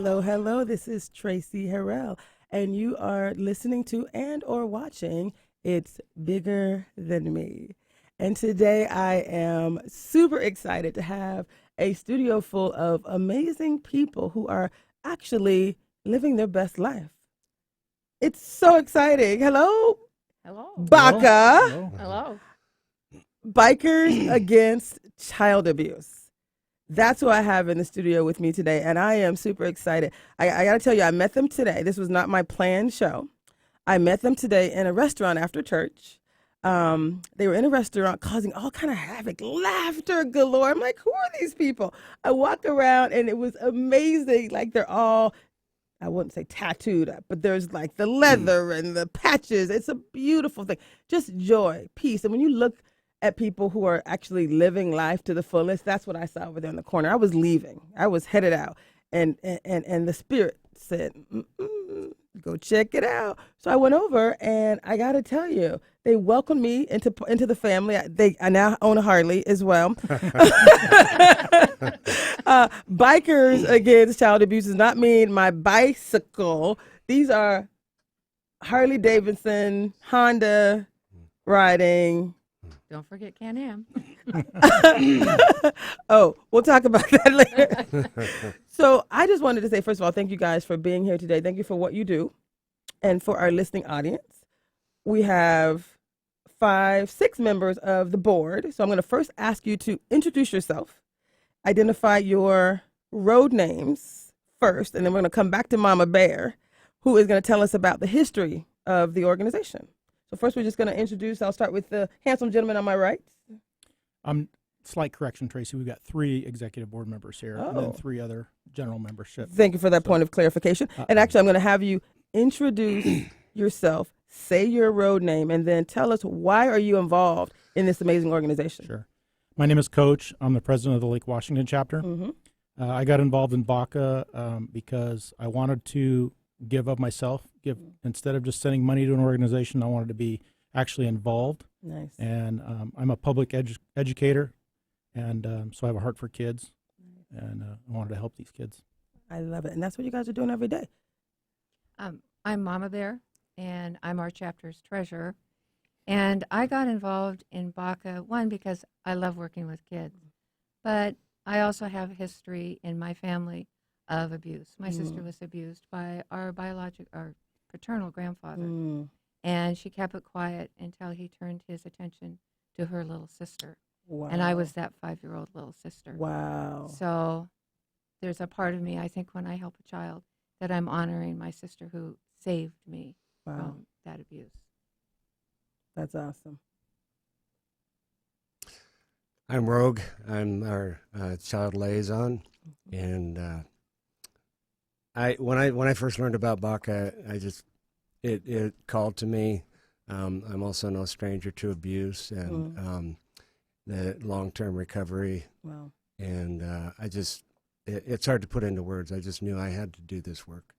Hello, hello. This is Traci Harrell, and you are listening to and or watching It's Bigger Than Me. And today I am super excited to have a studio full of amazing people who are actually living their best life. It's so exciting. Hello, Hello. Baka, Hello. Hello. Bikers Against Child Abuse. That's who I have in the studio with me today, and I am super excited. I got to tell you, I met them today. This was not my planned show. I met them today in a restaurant after church. They were in a restaurant causing all kind of havoc, laughter galore. I'm like, who are these people? I walked around, and it was amazing. Like, they're all, I wouldn't say tattooed up, but there's like the leather and the patches. It's a beautiful thing. Just joy, peace. And when you look at people who are actually living life to the fullest, that's what I saw over there in the corner. I was leaving. I was headed out. And the spirit said, go check it out. So I went over, and I got to tell you, they welcomed me into the family. I now own a Harley as well. Bikers Against Child Abuse does not mean my bicycle. These are Harley Davidson, Honda riding. Don't forget Can-Am. Oh, we'll talk about that later. So I just wanted to say, first of all, thank you guys for being here today. Thank you for what you do. And for our listening audience, we have 6 members of the board. So I'm going to first ask you to introduce yourself, identify your road names first, and then we're going to come back to Mama Bear, who is going to tell us about the history of the organization. So first we're just going to introduce, I'll start with the handsome gentleman on my right. Slight correction, Tracy. We've got 3 executive board members here, and then Oh. 3 other general membership. Thank you for that point of clarification. And actually, I'm going to have you introduce yourself, say your road name, and then tell us why are you involved in this amazing organization. Sure. My name is Coach. I'm the president of the Lake Washington chapter. Mm-hmm. I got involved in BACA because I wanted to give of myself. Instead of just sending money to an organization, I wanted to be actually involved. Nice. And I'm a public educator, and so I have a heart for kids, and I wanted to help these kids. I love it. And that's what you guys are doing every day. I'm Mama Bear, and I'm our chapter's treasurer. And I got involved in BACA, one, because I love working with kids, but I also have a history in my family of abuse. My sister was abused by our paternal grandfather, and she kept it quiet until he turned his attention to her little sister. Wow. And I was that 5-year-old little sister. Wow. So there's a part of me, I think, when I help a child, that I'm honoring my sister who saved me Wow. from that abuse. That's awesome. I'm Rogue. I'm our child liaison, and when I first learned about BACA, it called to me. I'm also no stranger to abuse and the long-term recovery. Wow. And it's hard to put into words. I just knew I had to do this work.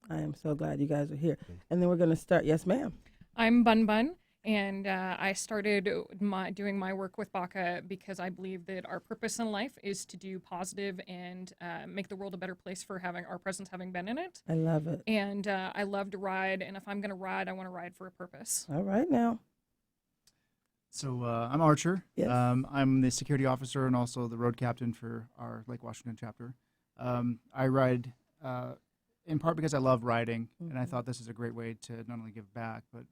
I am so glad you guys are here. And then we're going to start. Yes, ma'am. I'm Bun Bun, and I started doing my work with BACA because I believe that our purpose in life is to do positive and make the world a better place for having our presence having been in it. I love it. And I love to ride, and if I'm going to ride, I want to ride for a purpose. All right now. So I'm Archer. Yes. I'm the security officer and also the road captain for our Lake Washington chapter. I ride in part because I love riding, and I thought this is a great way to not only give back, but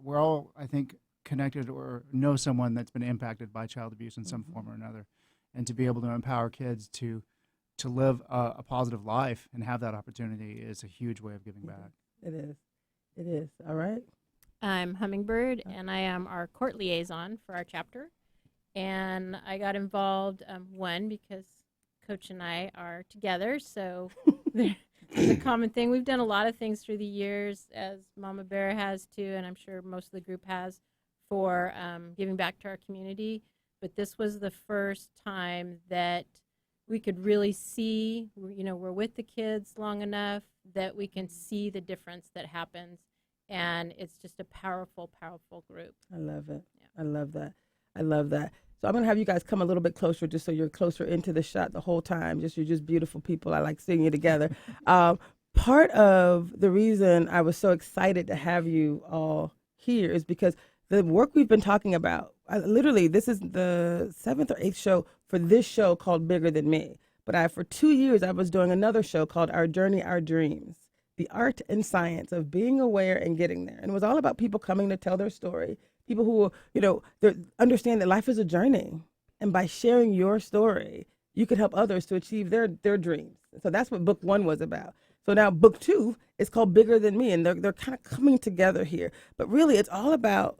we're all, I think, connected or know someone that's been impacted by child abuse in some form or another. And to be able to empower kids to live a positive life and have that opportunity is a huge way of giving back. It is. It is. All right. I'm Hummingbird, and I am our court liaison for our chapter. And I got involved, one, because Coach and I are together, so there's a common thing. We've done a lot of things through the years, as Mama Bear has too, and I'm sure most of the group has, for giving back to our community. But this was the first time that we could really see, we're with the kids long enough that we can see the difference that happens. And it's just a powerful, powerful group. I love it. Yeah. I love that. I love that. So I'm going to have you guys come a little bit closer just so you're closer into the shot the whole time. You're just beautiful people. I like seeing you together. Part of the reason I was so excited to have you all here is because the work we've been talking about, literally, this is the 7th or 8th show for this show called Bigger Than Me. But for 2 years, I was doing another show called Our Journey, Our Dreams, the art and science of being aware and getting there. And it was all about people coming to tell their story, people who, they understand that life is a journey. And by sharing your story, you could help others to achieve their dreams. So that's what book 1 was about. So now book 2 is called Bigger Than Me, and they're kind of coming together here. But really, it's all about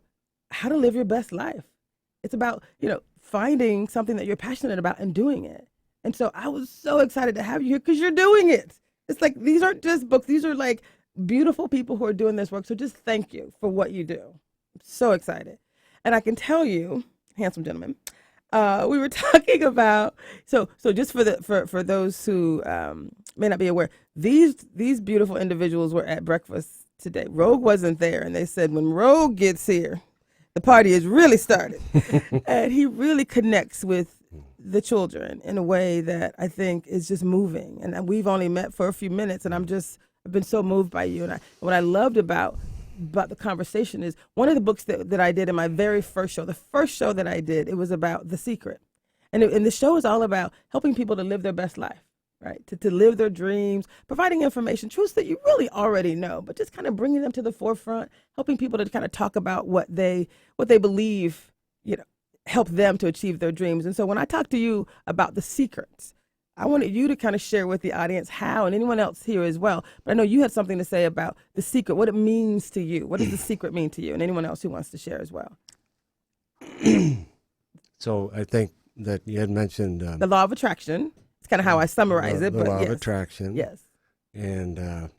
how to live your best life. It's about, finding something that you're passionate about and doing it. And so I was so excited to have you here because you're doing it. It's like, these aren't just books. These are like beautiful people who are doing this work. So just thank you for what you do. I'm so excited. And I can tell you, handsome gentlemen, we were talking about, so just for those who may not be aware, these beautiful individuals were at breakfast today. Rogue wasn't there, and they said when Rogue gets here, the party is really started. And he really connects with the children in a way that I think is just moving. And we've only met for a few minutes, and I've been so moved by you. And what I loved about the conversation is one of the books that I did in my very first show, the first show that I did, it was about The Secret. And the show is all about helping people to live their best life, right? To live their dreams, providing information, truths that you really already know, but just kind of bringing them to the forefront, helping people to kind of talk about what they believe, help them to achieve their dreams. And so when I talk to you about The Secrets, I wanted you to kind of share with the audience how, and anyone else here as well. But I know you had something to say about The Secret, what it means to you. What does The Secret mean to you? And anyone else who wants to share as well. So I think that you had mentioned The law of attraction. It's kind of how I summarize it. the But law yes. of attraction. Yes. And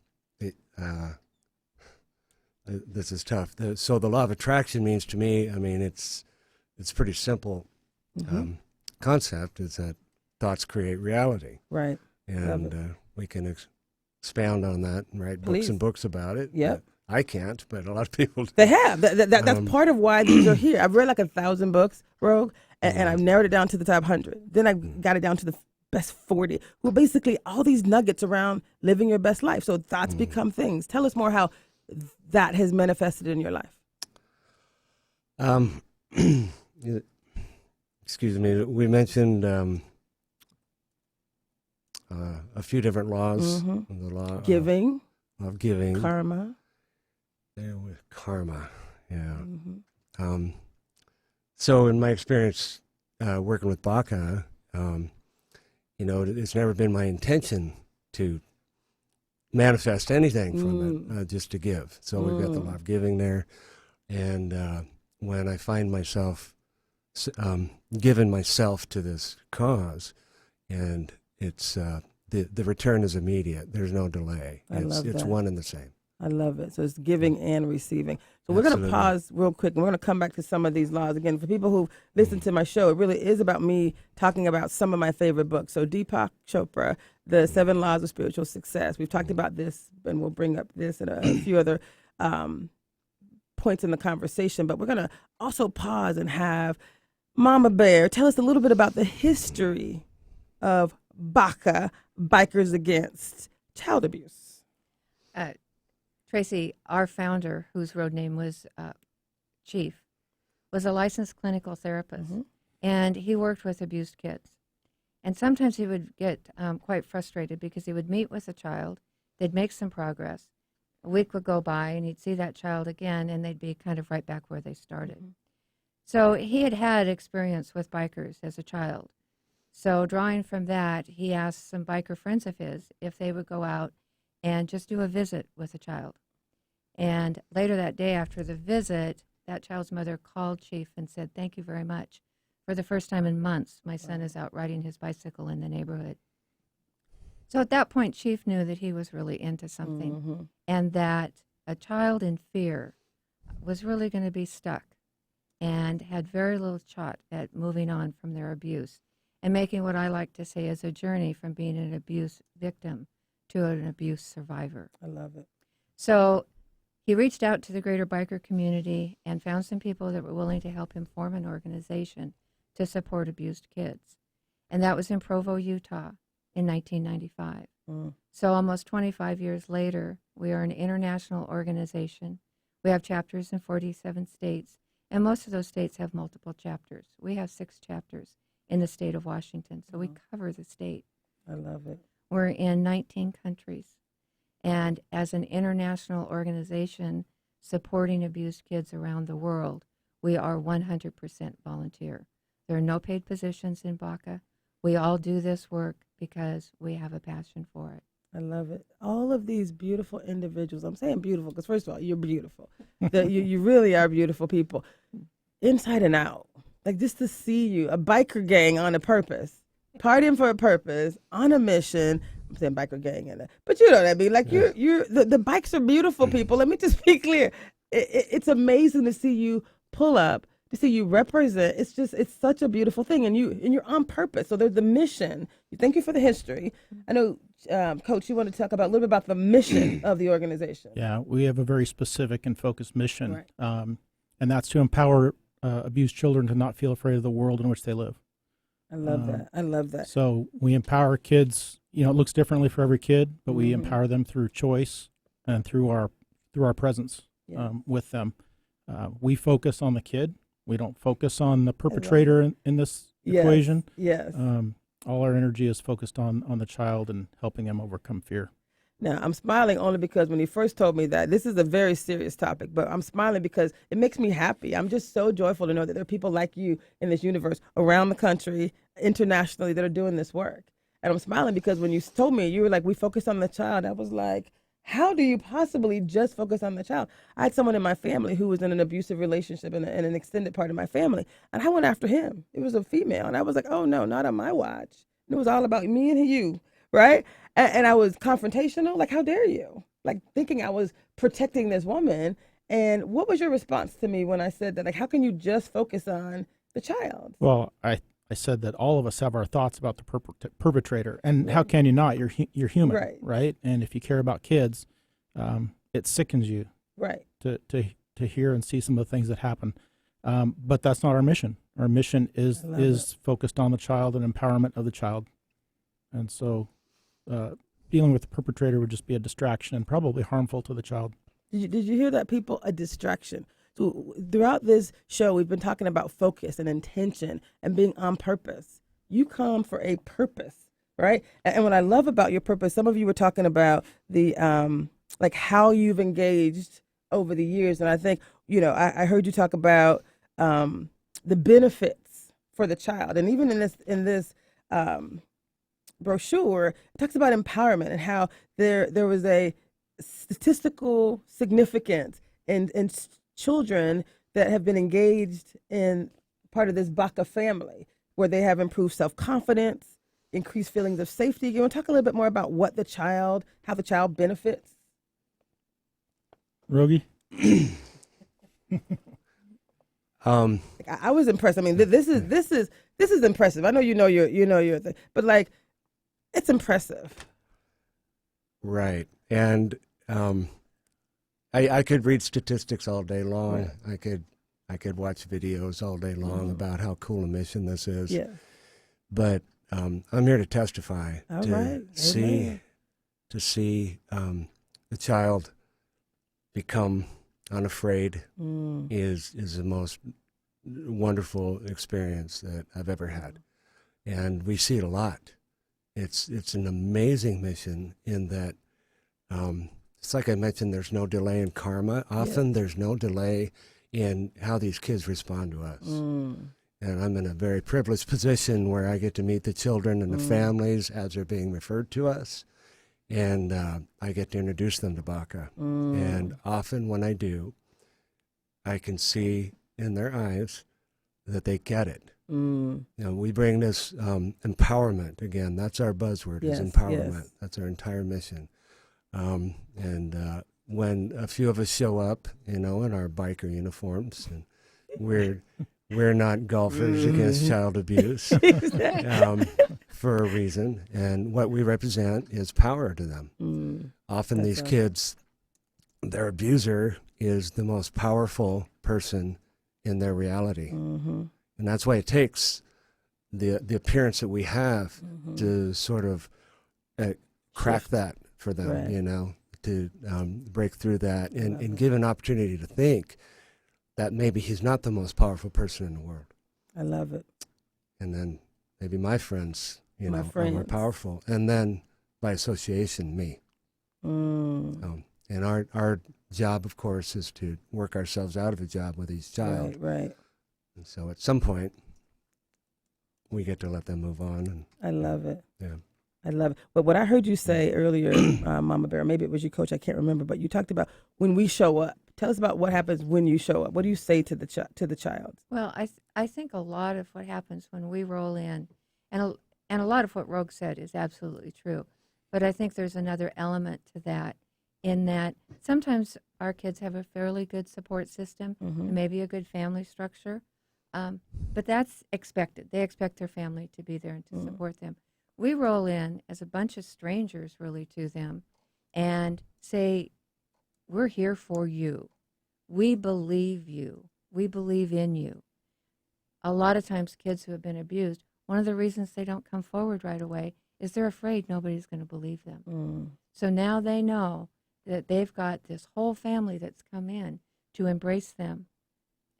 this is tough. So the law of attraction means to me, I mean, it's pretty simple concept, is that thoughts create reality. Right. And we can expound on that and write books Please. and books about it. Yep. I can't, but a lot of people do. They have. That's part of why these are here. I've read like 1,000 books, Rogue, and I've narrowed it down to the top 100. Then I got it down to the best 40, who are basically all these nuggets around living your best life. So thoughts become things. Tell us more how that has manifested in your life. Excuse me. We mentioned a few different laws. The law Giving. of giving. Karma. There with karma. Yeah. So in my experience working with Baca, it's never been my intention to manifest anything from it, just to give. So we've got the law of giving there. And when I find myself giving myself to this cause, and it's the return is immediate. There's no delay. It's that. one and the same. I love it. So it's giving and receiving. So we're going to pause real quick, and we're going to come back to some of these laws. Again, for people who listen to my show, it really is about me talking about some of my favorite books. So Deepak Chopra, The 7 Laws of Spiritual Success. We've talked about this, and we'll bring up this and a few other points in the conversation. But we're going to also pause and have Mama Bear tell us a little bit about the history of Baca, Bikers Against Child Abuse. Traci, our founder, whose road name was Chief, was a licensed clinical therapist, and he worked with abused kids. And sometimes he would get quite frustrated because he would meet with a child, they'd make some progress, a week would go by, and he'd see that child again, and they'd be kind of right back where they started. So he had had experience with bikers as a child. So drawing from that, he asked some biker friends of his if they would go out and just do a visit with a child. And later that day after the visit, that child's mother called Chief and said, "Thank you very much. For the first time in months, my son is out riding his bicycle in the neighborhood." So at that point, Chief knew that he was really into something and that a child in fear was really going to be stuck and had very little shot at moving on from their abuse and making what I like to say is a journey from being an abuse victim to an abuse survivor. I love it. So he reached out to the greater biker community and found some people that were willing to help him form an organization to support abused kids. And that was in Provo, Utah in 1995. So almost 25 years later, we are an international organization. We have chapters in 47 states, and most of those states have multiple chapters. We have 6 chapters in the state of Washington, so we cover the state. I love it. We're in 19 countries. And as an international organization supporting abused kids around the world, we are 100% volunteer. There are no paid positions in BACA. We all do this work because we have a passion for it. I love it. All of these beautiful individuals. I'm saying beautiful because, first of all, you're beautiful. You really are beautiful people, inside and out. Like, just to see you, a biker gang on a purpose, partying for a purpose, on a mission. I'm saying biker gang, but you know what I mean. Like, the bikes are beautiful, people. Let me just be clear. It's amazing to see you pull up, to see you represent. It's such a beautiful thing, and you're on purpose. So there's the mission. Thank you for the history. I know, Coach, you want to talk about a little bit about the mission of the organization. Yeah, we have a very specific and focused mission, Right. And that's to empower abused children to not feel afraid of the world in which they live. I love that. I love that. So we empower kids. You know, it looks differently for every kid, but we empower them through choice and through our presence with them. We focus on the kid. We don't focus on the perpetrator in this equation. Yes. All our energy is focused on the child and helping them overcome fear. Now, I'm smiling only because when you first told me that, this is a very serious topic, but I'm smiling because it makes me happy. I'm just so joyful to know that there are people like you in this universe around the country, internationally, that are doing this work. And I'm smiling because when you told me, you were like, we focus on the child. I was like, how do you possibly just focus on the child? I had someone in my family who was in an abusive relationship in an extended part of my family, and I went after him. It was a female, and I was like, oh, no, not on my watch. It was all about me and you, right? And I was confrontational, like, how dare you? Like, thinking I was protecting this woman. And what was your response to me when I said that? Like, how can you just focus on the child? Well, I said that all of us have our thoughts about the perpetrator, and how can you not? You're human, right? And if you care about kids, it sickens you, right, to hear and see some of the things that happen. But that's not our mission. Our mission is focused on the child and empowerment of the child, and so dealing with the perpetrator would just be a distraction and probably harmful to the child. Did you hear that, people? A distraction. So throughout this show, we've been talking about focus and intention and being on purpose. You come for a purpose, right? And what I love about your purpose, some of you were talking about the like how you've engaged over the years, and I think I heard you talk about the benefits for the child, and even in this brochure, it talks about empowerment and how there was a statistical significance in children that have been engaged in part of this BACA family, where they have improved self-confidence, increased feelings of safety. You want to talk a little bit more about how the child benefits? Rogi? I was impressed. I mean, this is impressive. I know you know your thing, but like, it's impressive. Right. And I could read statistics all day long. Right. I could watch videos all day long about how cool a mission this is. Yeah. But I'm here to testify. All to right. see the child become unafraid is the most wonderful experience that I've ever had, and we see it a lot. It's an amazing mission in that. It's like I mentioned, there's no delay in karma. Often there's no delay in how these kids respond to us. And I'm in a very privileged position where I get to meet the children and the families as they're being referred to us. And I get to introduce them to BACA. And often when I do, I can see in their eyes that they get it. We bring this empowerment. Again, that's our buzzword, is empowerment. Yes. That's our entire mission. And when a few of us show up, in our biker uniforms, and we're not golfers against child abuse for a reason, and what we represent is power to them. Often these kids, their abuser is the most powerful person in their reality, and that's why it takes the appearance that we have to sort of crack that for them, Right. you know, to break through that and give an opportunity to think that maybe he's not the most powerful person in the world. I love it. And then maybe my friends, you My know, are more friends. powerful. And then by association, me. Mm. And our job, of course, is to work ourselves out of a job with each child. Right. And so at some point, we get to let them move on. And I love it. yeah. I love it. But what I heard you say earlier, Mama Bear, maybe it was you, Coach, I can't remember, but you talked about when we show up. Tell us about what happens when you show up. What do you say to the child? Well, I think a lot of what happens when we roll in, and a lot of what Rogue said is absolutely true, but I think there's another element to that, in that sometimes our kids have a fairly good support system, and maybe a good family structure, but that's expected. They expect their family to be there and to support them. We roll in as a bunch of strangers, really, to them, and say, we're here for you. We believe you. We believe in you. A lot of times kids who have been abused, one of the reasons they don't come forward right away is they're afraid nobody's going to believe them. So now they know that they've got this whole family that's come in to embrace them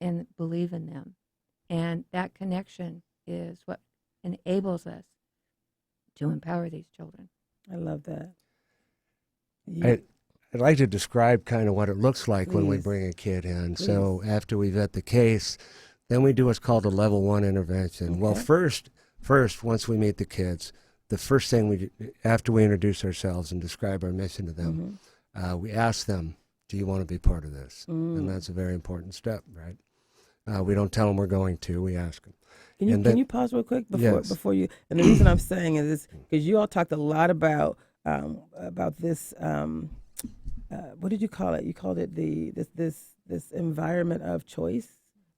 and believe in them. And that connection is what enables us to empower these children. I love that. I'd like to describe kind of what it looks like when we Please. bring a kid in. Please. So after we vet the case, then we do what's called a level 1 intervention. Well, Okay. first, once we meet the kids, the first thing we do, after we introduce ourselves and describe our mission to them, we ask them, do you want to be part of this? And that's a very important step, right? We don't tell them we're going to, we ask them. Can you pause real quick Yes. before you? And the reason I'm saying is because you all talked a lot about this. What did you call it? You called it this environment of choice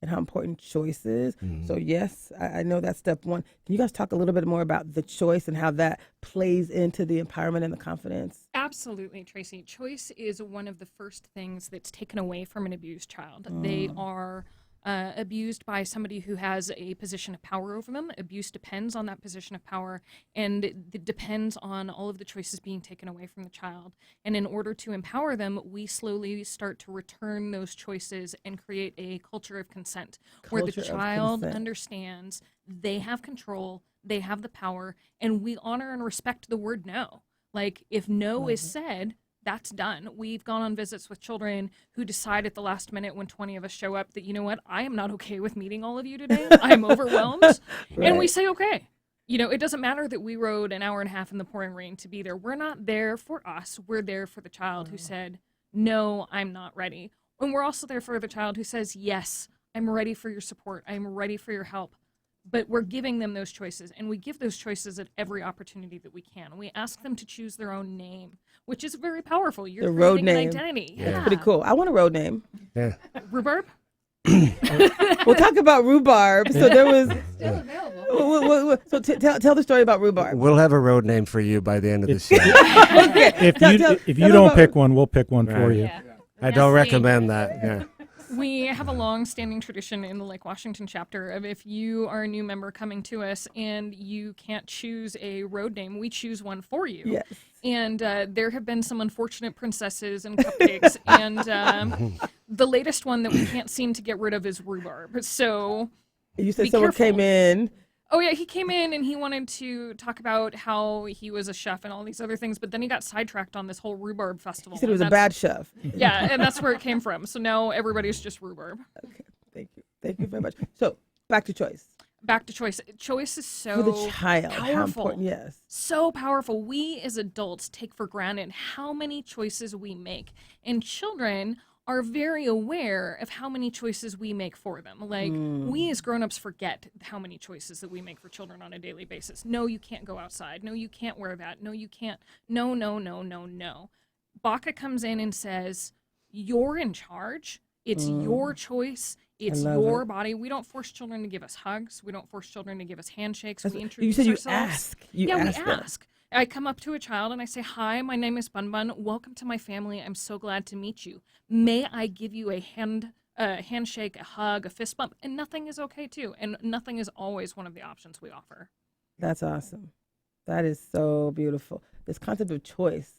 and how important choice is. So yes, I know that's step one. Can you guys talk a little bit more about the choice and how that plays into the empowerment and the confidence? Absolutely, Tracy. Choice is one of the first things that's taken away from an abused child. They are abused by somebody who has a position of power over them. Abuse depends on that position of power, and it depends on all of the choices being taken away from the child. And in order to empower them, we slowly start to return those choices and create a culture of consent, where the Culture of child consent. understands they have control, they have the power, and we honor and respect the word no. Like, if no is said, that's done. We've gone on visits with children who decide at the last minute when 20 of us show up that, you know what, I am not okay with meeting all of you today. I'm overwhelmed. And we say, okay. You know, it doesn't matter that we rode an hour and a half in the pouring rain to be there. We're not there for us. We're there for the child who said, no, I'm not ready. And we're also there for the child who says, yes, I'm ready for your support. I'm ready for your help. But we're giving them those choices, and we give those choices at every opportunity that we can. We ask them to choose their own name, which is very powerful. You're The road creating an name. identity. That's Yeah. pretty cool. I want a road name. Yeah. Rhubarb? We'll talk about rhubarb. So there was. Still available. So tell the story about rhubarb. We'll have a road name for you by the end of the show. If you don't pick one, we'll pick one for Right. you. Yeah. I don't Yes, recommend that. Yeah. We have a long-standing tradition in the Lake Washington chapter of, if you are a new member coming to us and you can't choose a road name, we choose one for you. Yes. And there have been some unfortunate princesses and cupcakes, and the latest one that we can't seem to get rid of is rhubarb. So, You said Be someone careful. came in. oh yeah, he came in and he wanted to talk about how he was a chef and all these other things, but then he got sidetracked on this whole rhubarb festival. He said it was and a that's- bad chef. Yeah, and that's where it came from. So now everybody's just rhubarb. Okay. Thank you. Thank you very much. So back to choice. Back to choice. Choice is so For the child. How powerful. important. Yes. So powerful. We as adults take for granted how many choices we make, and children are very aware of how many choices we make for them. Like, we as grown-ups forget how many choices that we make for children on a daily basis. No, you can't go outside. No, you can't wear that. No, you can't. No, no, no, no, no. Baka comes in and says, you're in charge. It's your choice. It's love your it. body. We don't force children to give us hugs. We don't force children to give us handshakes. That's We what- introduce you said you ourselves. ask. You Yeah, ask we them. ask. I come up to a child and I say, hi, my name is Bun Bun. Welcome to my family. I'm so glad to meet you. May I give you a hand a handshake, a hug, a fist bump, and nothing is okay too. And nothing is always one of the options we offer. That's awesome. That is so beautiful. This concept of choice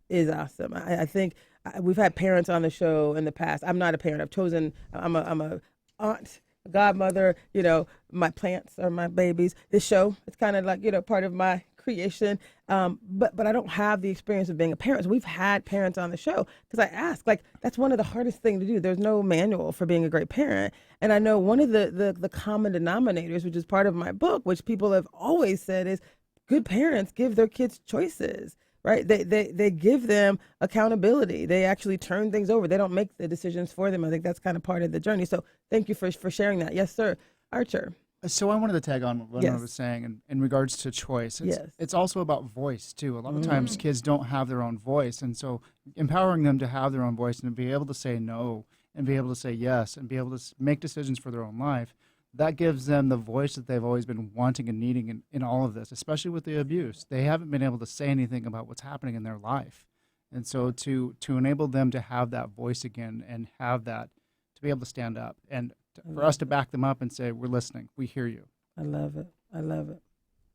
is awesome. I think we've had parents on the show in the past. I'm not a parent. I've chosen. I'm a aunt, a godmother. You know, my plants are my babies. This show, it's kind of like, you know, part of my creation. But I don't have the experience of being a parent. So we've had parents on the show because I ask, like, that's one of the hardest things to do. There's no manual for being a great parent. And I know one of the common denominators, which is part of my book, which people have always said is good parents give their kids choices. Right? They give them accountability. They actually turn things over. They don't make the decisions for them. I think that's kind of part of the journey. So thank you for sharing that. Yes, sir. Archer. So I wanted to tag on what I was saying in regards to choice. It's also about voice, too. A lot of times kids don't have their own voice. And so empowering them to have their own voice and to be able to say no and be able to say yes and be able to make decisions for their own life, that gives them the voice that they've always been wanting and needing in all of this, especially with the abuse. They haven't been able to say anything about what's happening in their life. And so to enable them to have that voice again and have that, to be able to stand up and for us to back them up and say, we're listening, we hear you. I love it. I love it.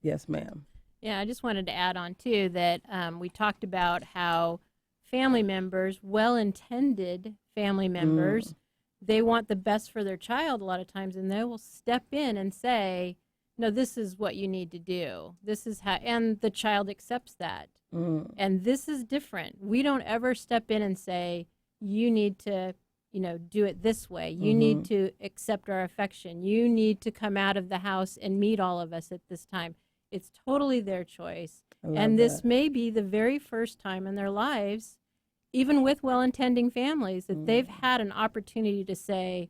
Yes, ma'am. Yeah, I just wanted to add on, too, that we talked about how family members, well-intended family members, they want the best for their child a lot of times, and they will step in and say, no, this is what you need to do. This is how, and the child accepts that. And this is different. We don't ever step in and say, you need to, do it this way. You need to accept our affection. You need to come out of the house and meet all of us at this time. It's totally their choice. And this may be the very first time in their lives, even with well-intending families, that they've had an opportunity to say,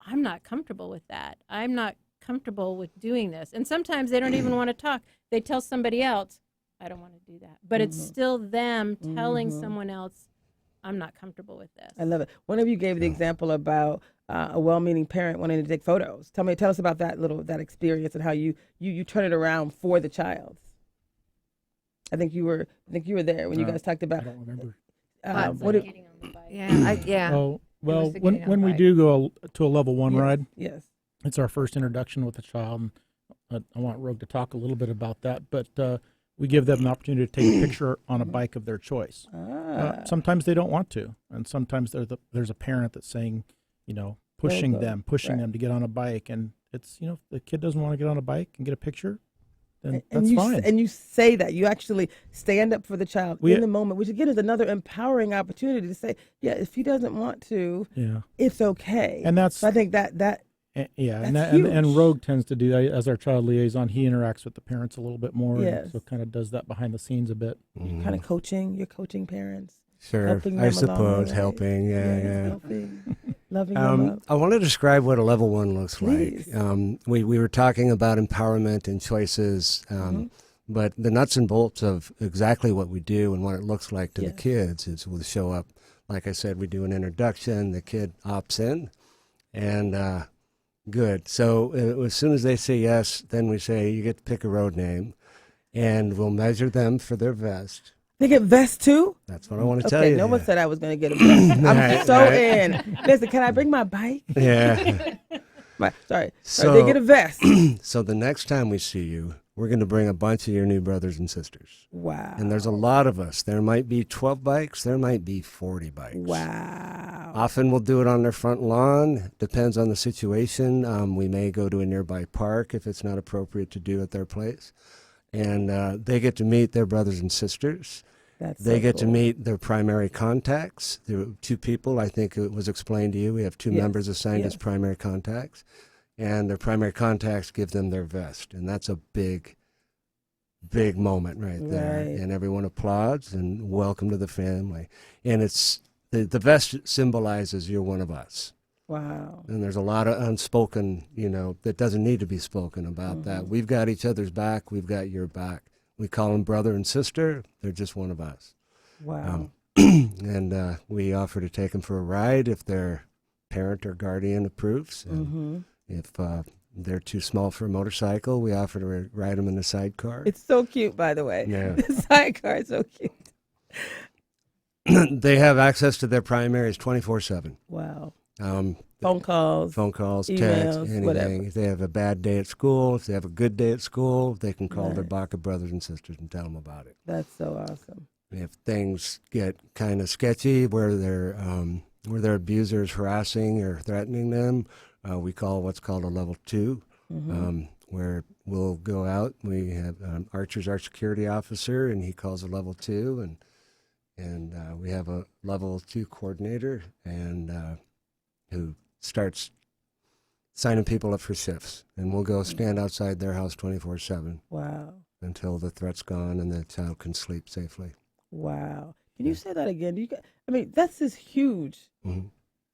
I'm not comfortable with that. I'm not comfortable with doing this. And sometimes they don't even want to talk. They tell somebody else, I don't want to do that. But it's still them telling someone else, I'm not comfortable with this. I love it. One of you gave the example about a well-meaning parent wanting to take photos. Tell us about that experience and how you turn it around for the child. I think you were there when you guys talked about. I don't remember. Getting on the bike. Oh, well, was the getting on when the we bike. do go to a level 1 ride, Yes. it's our first introduction with the child. And I want Rogue to talk a little bit about that, but we give them an opportunity to take a picture on a bike of their choice. Sometimes they don't want to, and sometimes there's a parent that's saying, pushing them to get on a bike, and it's if the kid doesn't want to get on a bike and get a picture, then that's fine. And you say that. You actually stand up for the child in the moment, which again is another empowering opportunity to say, yeah, if he doesn't want to, it's okay. And that's, so I think that and Rogue tends to do that as our child liaison. He interacts with the parents a little bit more, Yes. so kind of does that behind the scenes a bit. kind of coaching. You're coaching parents. Sure, Helping them I along the suppose way. helping. Yeah. Helping, loving them up. I want to describe what a level 1 looks Please. like. We were talking about empowerment and choices, but the nuts and bolts of exactly what we do and what it looks like to the kids is we'll show up. Like I said, we do an introduction. The kid opts in, and good. So as soon as they say yes, then we say you get to pick a road name, and we'll measure them for their vest. They get vests too? That's what I want to tell you. No one said I was going to get a vest. I'm so in. Listen, can I bring my bike? Yeah. Sorry. So They get a vest. So the next time we see you, we're going to bring a bunch of your new brothers and sisters. Wow. And there's a lot of us. There might be 12 bikes. There might be 40 bikes. Wow. Often we'll do it on their front lawn. Depends on the situation. We may go to a nearby park if it's not appropriate to do at their place. And they get to meet their brothers and sisters. They get to meet their primary contacts. There were 2 people, I think it was explained to you. We have 2 members assigned as primary contacts. And their primary contacts give them their vest. And that's a big, big moment right there. Right. And everyone applauds and welcome to the family. And it's the vest symbolizes you're one of us. Wow. And there's a lot of unspoken, that doesn't need to be spoken about that. We've got each other's back. We've got your back. We call them brother and sister. They're just one of us. Wow. And we offer to take them for a ride if their parent or guardian approves. And if they're too small for a motorcycle, we offer to ride them in a sidecar. It's so cute, by the way. Yeah. The sidecar is so cute. They have access to their primaries 24/7. Wow. Phone calls. Phone calls, text, emails, anything. whatever. If they have a bad day at school, if they have a good day at school, they can call their Right. Baca brothers and sisters and tell them about it. That's so awesome. If things get kind of sketchy where their abuser is harassing or threatening them, we call what's called a level 2, where we'll go out. We have Archer's our security officer, and he calls a level 2, and we have a level 2 coordinator, and who starts signing people up for shifts, and we'll go stand outside their house 24/7 Wow. until the threat's gone and the child can sleep safely. Wow. Can you say that again? I mean, that's just huge. Mhm.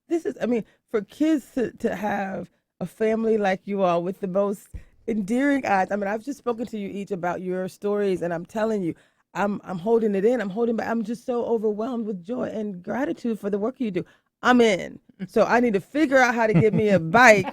This is, I mean, for kids to have a family like you all with the most endearing eyes. I mean, I've just spoken to you each about your stories, and I'm telling you, I'm holding it in. I'm holding back. I'm just so overwhelmed with joy and gratitude for the work you do. I'm in. So I need to figure out how to get me a bike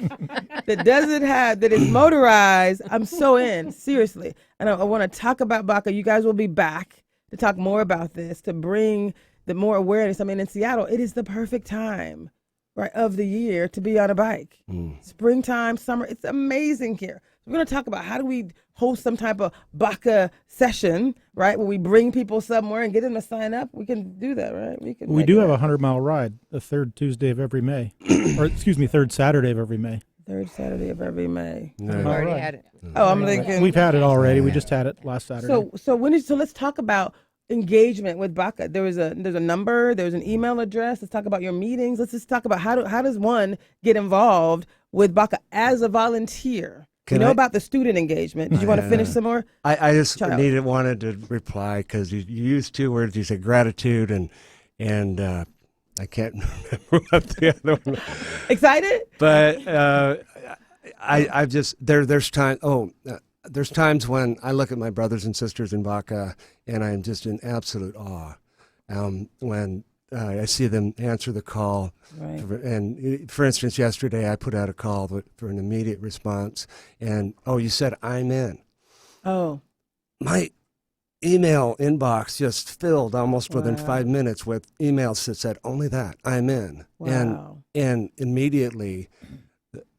that is motorized. I'm so in, seriously. And I want to talk about Baca. You guys will be back to talk more about this, to bring the more awareness. I mean, in Seattle, it is the perfect time, right, of the year to be on a bike. Springtime, summer, it's amazing here. We're going to talk about how do we host some type of Baca session, right, where we bring people somewhere and get them to sign up. We can do that, right? We do have a 100-mile ride the third Tuesday of every May, or excuse me, third Saturday of every May. Third Saturday of every May. No. We've already had it. Oh, I'm thinking. We've had it already. We just had it last Saturday. So let's talk about engagement with Baca. There's a number, there's an email address. Let's talk about your meetings. Let's just talk about how does one get involved with Baca as a volunteer? You know about the student engagement. Did you want to finish some more? I just Child. wanted to reply because you used 2 words. You said gratitude and I can't remember what the other one. Excited? But I just there's time. There's times when I look at my brothers and sisters in Baca and I'm just in absolute awe. When I see them answer the call. Right. And for instance, yesterday I put out a call for an immediate response. And, you said I'm in. Oh, My email inbox just filled almost within Wow. 5 minutes with emails that said, only that, I'm in. wow. And immediately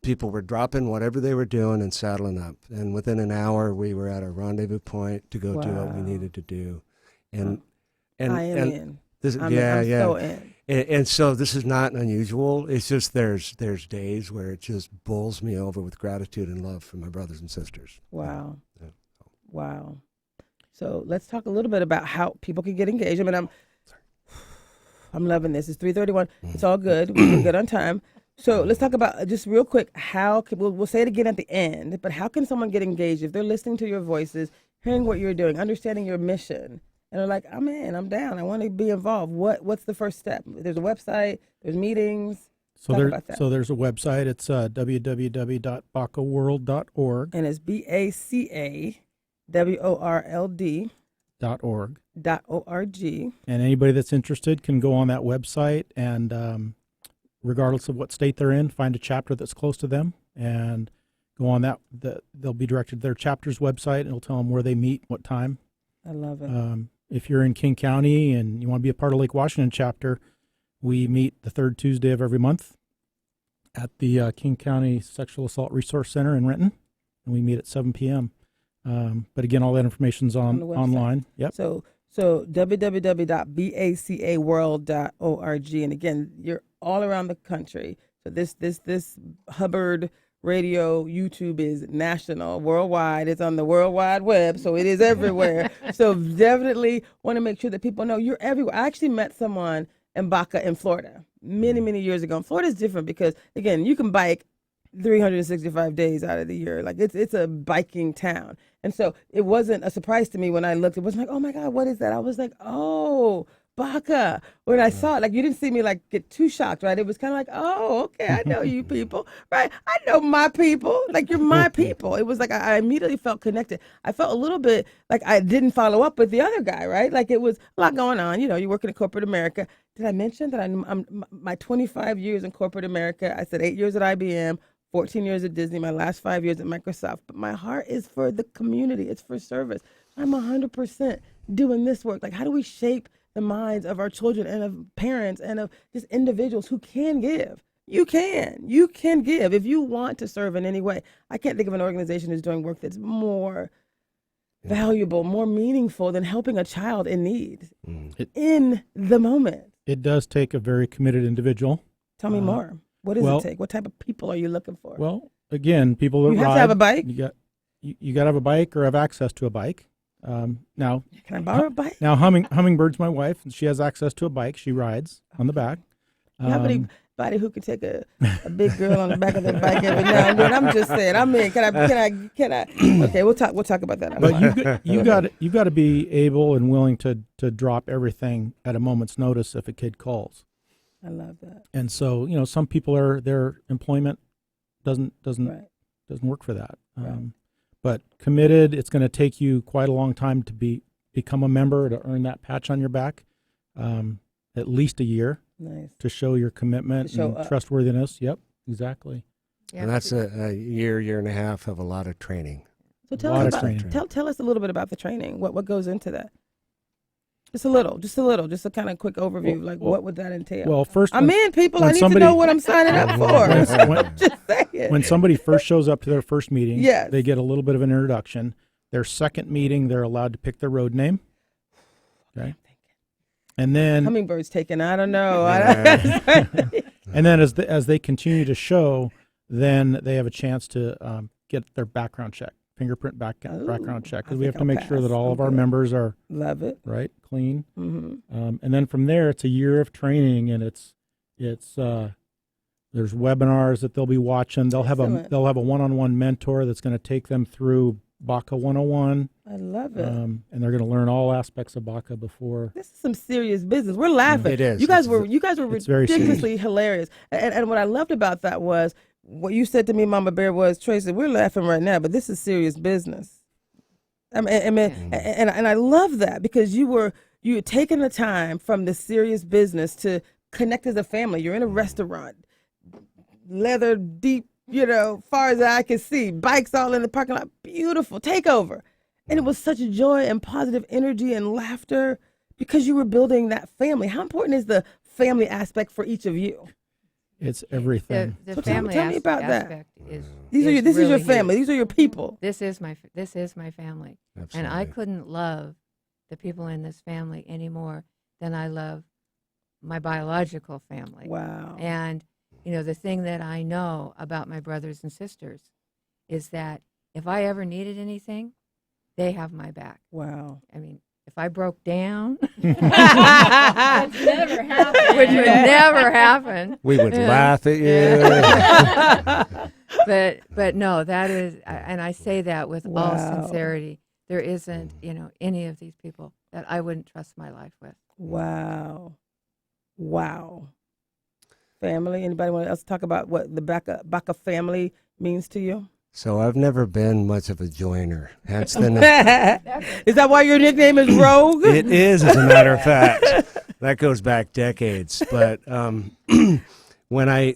people were dropping whatever they were doing and saddling up. And within an hour, we were at a rendezvous point to go do what we Wow. needed to do. And I am in. This, I'm so in. And so this is not unusual. It's just there's days where it just bowls me over with gratitude and love for my brothers and sisters. Wow. Yeah. Wow. So let's talk a little bit about how people can get engaged. I mean, I'm loving this. It's 3:31. It's all good. We're good on time. So let's talk about just real quick. We'll say it again at the end, but how can someone get engaged if they're listening to your voices, hearing what you're doing, understanding your mission, and they're like, I'm in, I'm down, I want to be involved. What's the first step? There's a website, there's meetings. Talk about that. So there's a website. It's www.bacaworld.org. And it's BACAWORLD .org. .org. And anybody that's interested can go on that website and, regardless of what state they're in, find a chapter that's close to them and go on that. They'll be directed to their chapter's website, and it'll tell them where they meet, what time. I love it. If you're in King County and you want to be a part of Lake Washington chapter, we meet the third Tuesday of every month at the King County Sexual Assault Resource Center in Renton, and we meet at 7 p.m. But again, all that information's On the website. online. Yep. So www.bacaworld.org, and again, you're all around the country. So this Hubbard Radio YouTube is national, worldwide. It's on the World Wide Web, so it is everywhere. So definitely want to make sure that people know you're everywhere. I actually met someone in Baca in Florida many years ago. And Florida is different because, again, you can bike 365 days out of the year. Like it's a biking town. And so it wasn't a surprise to me when I looked. It wasn't like, oh my God, what is that? I was like, oh, Baca. When I saw it, like you didn't see me like get too shocked, right? It was kind of like, oh, okay, I know you people, right? I know my people. Like you're my people. It was like I immediately felt connected. I felt a little bit like I didn't follow up with the other guy, right? Like it was a lot going on. You know, you work in corporate America. Did I mention that I'm my 25 years in corporate America? I said 8 years at IBM. 14 years at Disney, my last 5 years at Microsoft. But my heart is for the community. It's for service. I'm 100% doing this work. Like, how do we shape the minds of our children and of parents and of just individuals who can give? You can give if you want to serve in any way. I can't think of an organization that's doing work that's more valuable, more meaningful than helping a child in need in the moment. It does take a very committed individual. Tell me more. What does well- it take? What type of people are you looking for? Well, again, people that You have to ride, have a bike? You got to have a bike or have access to a bike. Now, Can I borrow a bike? now Hummingbird's my wife, and she has access to a bike. She rides on the back. You have anybody who could take a big girl on the back of their bike every now and then? I'm just saying. I mean, can I? Okay, we'll talk about that. But you got to be able and willing to drop everything at a moment's notice if a kid calls. I love that. And so, some people their employment doesn't work for that. Right. But committed, it's going to take you quite a long time to become a member, to earn that patch on your back, at least a year. Nice. To show your commitment To show and up. trustworthiness. Yep, exactly. Yeah, And that's a year and a half of a lot of training. So tell Lot us of about training. tell us a little bit about the training. What goes into that? Just a little, just a kind of quick overview. Like, what would that entail? Well, first, I'm in, people. I when need somebody- to know what I'm signing up for. when, Just saying. when somebody first shows up to their first meeting, Yes. they get a little bit of an introduction. Their second meeting, they're allowed to pick their road name. Okay. And then Hummingbird's taken. I don't know. and then as they continue to show, then they have a chance to get their background check, fingerprint background check, because we have to make sure that all of our members are Love it. right, clean. Mm-hmm. And then from there, it's a year of training, and it's there's webinars that they'll be watching. They'll have Excellent. a one-on-one mentor that's going to take them through BACA 101. I love it. And they're going to learn all aspects of BACA before. This is some serious business. We're laughing. It is. You guys It's were it's very serious. ridiculously hilarious. And what I loved about that was what you said to me, Mama Bear, was, Tracy, we're laughing right now, but this is serious business. And I love that because you were taking the time from the serious business to connect as a family. You're in a restaurant, leather deep, far as the eye can see, bikes all in the parking lot, beautiful takeover. And it was such joy and positive energy and laughter because you were building that family. How important is the family aspect for each of you? It's everything. The So tell family me about that. aspect is This is really your huge. family. These are your people. This is my family, Absolutely. and I couldn't love the people in this family any more than I love my biological family. Wow. And the thing that I know about my brothers and sisters is that if I ever needed anything, they have my back. Wow. I mean, if I broke down, It's never happened. which would never happen. We would laugh at you. But no, that is, and I say that with all Wow. sincerity. There isn't, any of these people that I wouldn't trust my life with. Wow. Wow. Family. Anybody want else to talk about what the Baca family means to you? So I've never been much of a joiner. Hence the name. Is that why your nickname is Rogue? It is, as a matter of fact. That goes back decades. But when I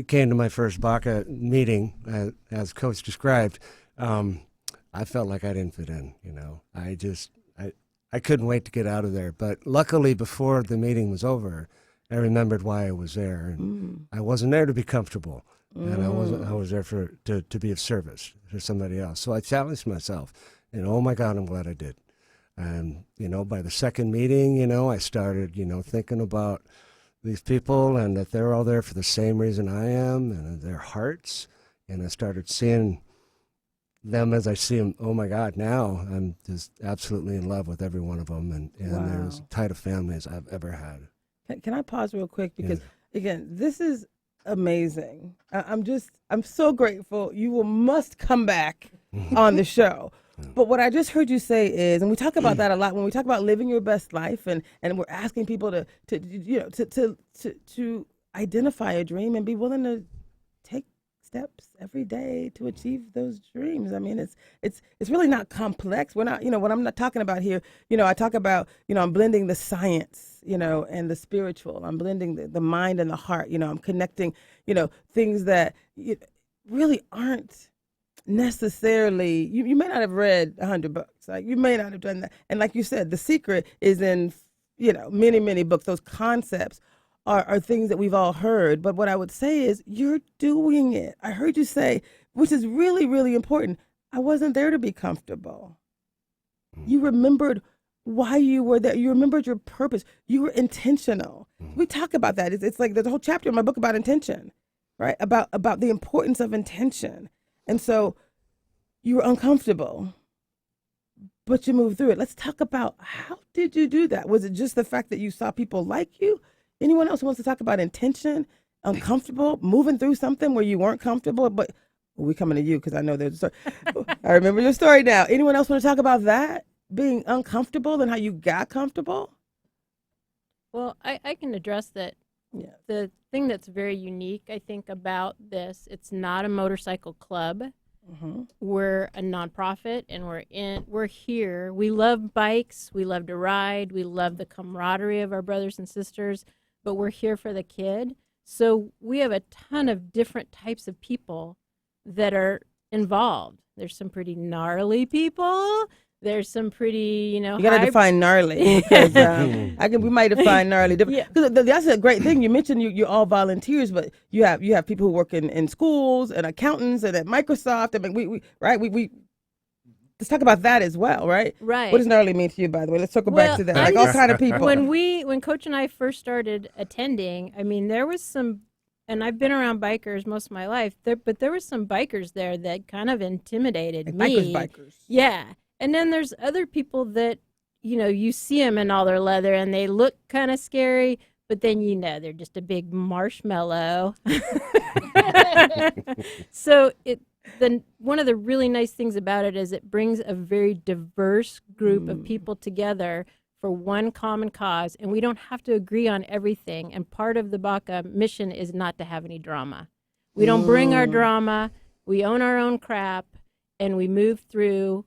came to my first BACA meeting, as Coach described, I felt like I didn't fit in. I couldn't wait to get out of there. But luckily, before the meeting was over, I remembered why I was there. And I wasn't there to be comfortable. And I was there to be of service for somebody else. So I challenged myself, and oh my God, I'm glad I did. And, by the second meeting, I started, thinking about these people and that they're all there for the same reason I am and their hearts. And I started seeing them as I see them. Oh my God, now I'm just absolutely in love with every one of them. And they're as tight a family as I've ever had. Can I pause real quick? Because, again, this is amazing. I'm so grateful. You must come back on the show. But what I just heard you say is, and we talk about that a lot when we talk about living your best life, and we're asking people to identify a dream and be willing to take steps every day to achieve those dreams. I mean, it's really not complex. We're not, what I'm not talking about here, I talk about, I'm blending the science, and the spiritual. I'm blending the mind and the heart. I'm connecting, things that really aren't necessarily, you may not have read 100 books. Like, you may not have done that. And like you said, the secret is in, many, many books. Those concepts are things that we've all heard. But what I would say is you're doing it. I heard you say, which is really, really important. I wasn't there to be comfortable. You remembered why you were there. You remembered your purpose. You were intentional. We talk about that. It's like there's a whole chapter in my book about intention, right? About the importance of intention. And so you were uncomfortable, but you moved through it. Let's talk about, how did you do that? Was it just the fact that you saw people like you? Anyone else who wants to talk about intention, uncomfortable, moving through something where you weren't comfortable? But we're coming to you because I know there's a story. I remember your story now. Anyone else want to talk about that? Being uncomfortable and how you got comfortable? Well, I can address that. Yeah. The thing that's very unique, I think, about this, it's not a motorcycle club. Mm-hmm. We're a nonprofit, and we're here. We love bikes. We love to ride. We love the camaraderie of our brothers and sisters, but we're here for the kid. So we have a ton of different types of people that are involved. There's some pretty gnarly people. There's some pretty, You got to define gnarly, because we might define gnarly different. Yeah. Because that's a great thing. You mentioned you're all volunteers, but you have people who work in schools and accountants and at Microsoft. I mean, we let's talk about that as well, right? Right. What does gnarly mean to you, by the way? Let's circle back to that. Like all kind of people. When Coach and I first started attending, I mean, there was some, and I've been around bikers most of my life, but there was some bikers there that kind of intimidated me. Bikers. Yeah. And then there's other people that, you see them in all their leather and they look kind of scary, but then they're just a big marshmallow. So one of the really nice things about it is it brings a very diverse group of people together for one common cause, and we don't have to agree on everything. And part of the BACA mission is not to have any drama. We don't bring our drama. We own our own crap, and we move through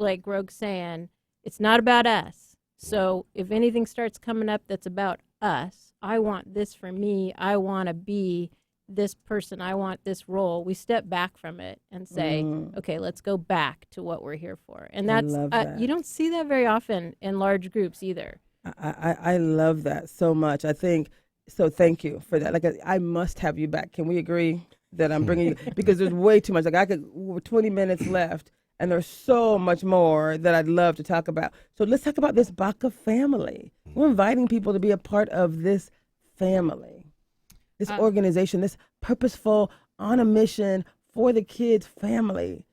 like Rogue's saying, it's not about us. So if anything starts coming up that's about us, I want this for me, I want to be this person, I want this role, we step back from it and say, okay, let's go back to what we're here for. And that's, love that. You don't see that very often in large groups either. I love that so much. I think, so thank you for that. Like, I must have you back. Can we agree that I'm bringing you, because there's way too much. Like, we're 20 minutes left. And there's so much more that I'd love to talk about. So let's talk about this BACA family. We're inviting people to be a part of this family, this organization, this purposeful, on a mission for the kids family.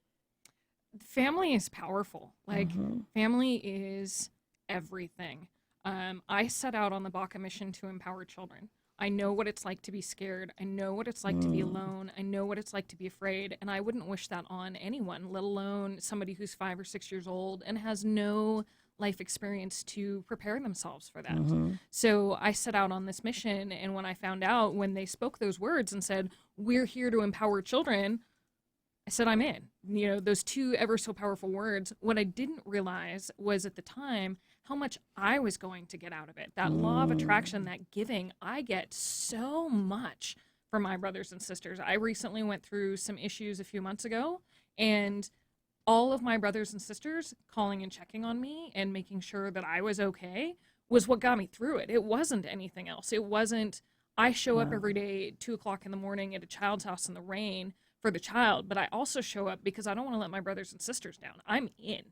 Family is powerful. Like, family is everything. I set out on the BACA mission to empower children. I know what it's like to be scared. I know what it's like to be alone. I know what it's like to be afraid. And I wouldn't wish that on anyone, let alone somebody who's 5 or 6 years old and has no life experience to prepare themselves for that. So I set out on this mission. And when I found out, when they spoke those words and said, we're here to empower children, I said, I'm in. Those two ever so powerful words. What I didn't realize was at the time how much I was going to get out of it. That law of attraction, that giving, I get so much from my brothers and sisters. I recently went through some issues a few months ago, and all of my brothers and sisters calling and checking on me and making sure that I was okay was what got me through it. It wasn't anything else. It wasn't, I show up every day at 2 o'clock in the morning at a child's house in the rain for the child, but I also show up because I don't want to let my brothers and sisters down. I'm in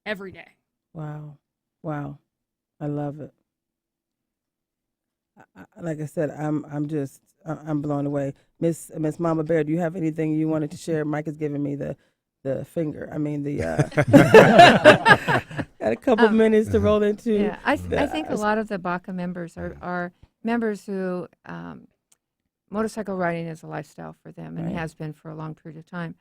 every day. Wow. I love it. Like I said, I'm blown away. Miss Mama Bear, do you have anything you wanted to share? Mike is giving me the finger. I mean, got a couple minutes to roll into. Yeah, I think a lot of the BACA members are members who motorcycle riding is a lifestyle for them, and has been for a long period of time.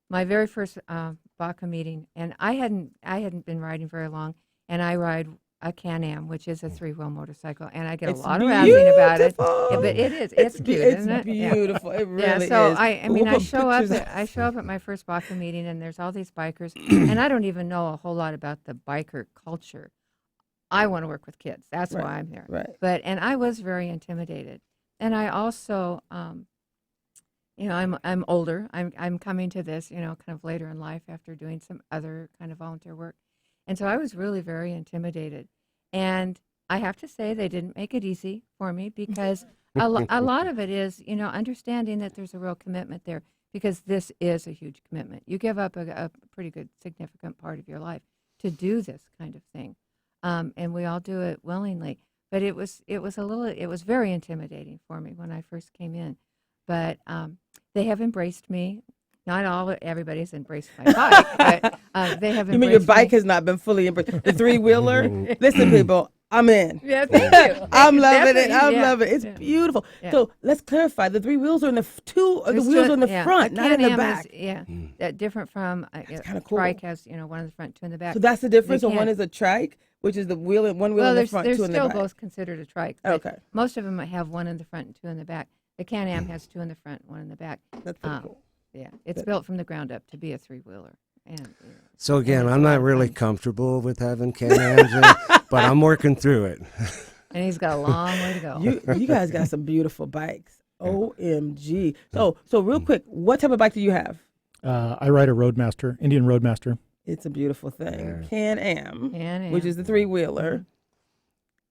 My very first BACA meeting, and I hadn't been riding very long, and I ride a Can-Am, which is a 3-wheel motorcycle, and I get a lot of razzing about it. Yeah, but it's cute, isn't it? It's beautiful. It really so is. I mean, We'll I put show up pictures at my first BACA meeting, and there's all these bikers, and I don't even know a whole lot about the biker culture. I want to work with kids. That's why I'm there. Right. And I was very intimidated, and I also, I'm older. I'm coming to this, kind of later in life after doing some other kind of volunteer work. And so I was really very intimidated. And I have to say they didn't make it easy for me because a lot of it is, understanding that there's a real commitment there because this is a huge commitment. You give up a pretty good, significant part of your life to do this kind of thing. And we all do it willingly. But it was very intimidating for me when I first came in. But they have embraced me. Not everybody's embraced my bike, but they have embraced me. You mean your bike has not been fully embraced? The three-wheeler? Listen, people, I'm in. Yeah, thank you. I'm loving it. I'm Yeah, loving it. It's yeah. beautiful. Yeah. So let's clarify. The three wheels are in the There's wheels two- are in the yeah, front, a not in the Can-Am back. That different from kinda cool. trike has one in the front, two in the back. So that's the difference. They So one can't- is a trike, which is the wheel, one wheel well, in the they're front, two in the still back. both considered a trike. But Okay. most of them have one in the front and two in the back. The Can-Am has two in the front, one in the back. That's pretty cool. Yeah, it's built from the ground up to be a three-wheeler. And So again, it's a I'm lot not of really fun. comfortable with having Can-Ams, but I'm working through it. And he's got a long way to go. You guys got some beautiful bikes. OMG. So real quick, what type of bike do you have? I ride a Roadmaster, Indian Roadmaster. It's a beautiful thing. Yeah. Can-Am, Can-Am. which is the three-wheeler.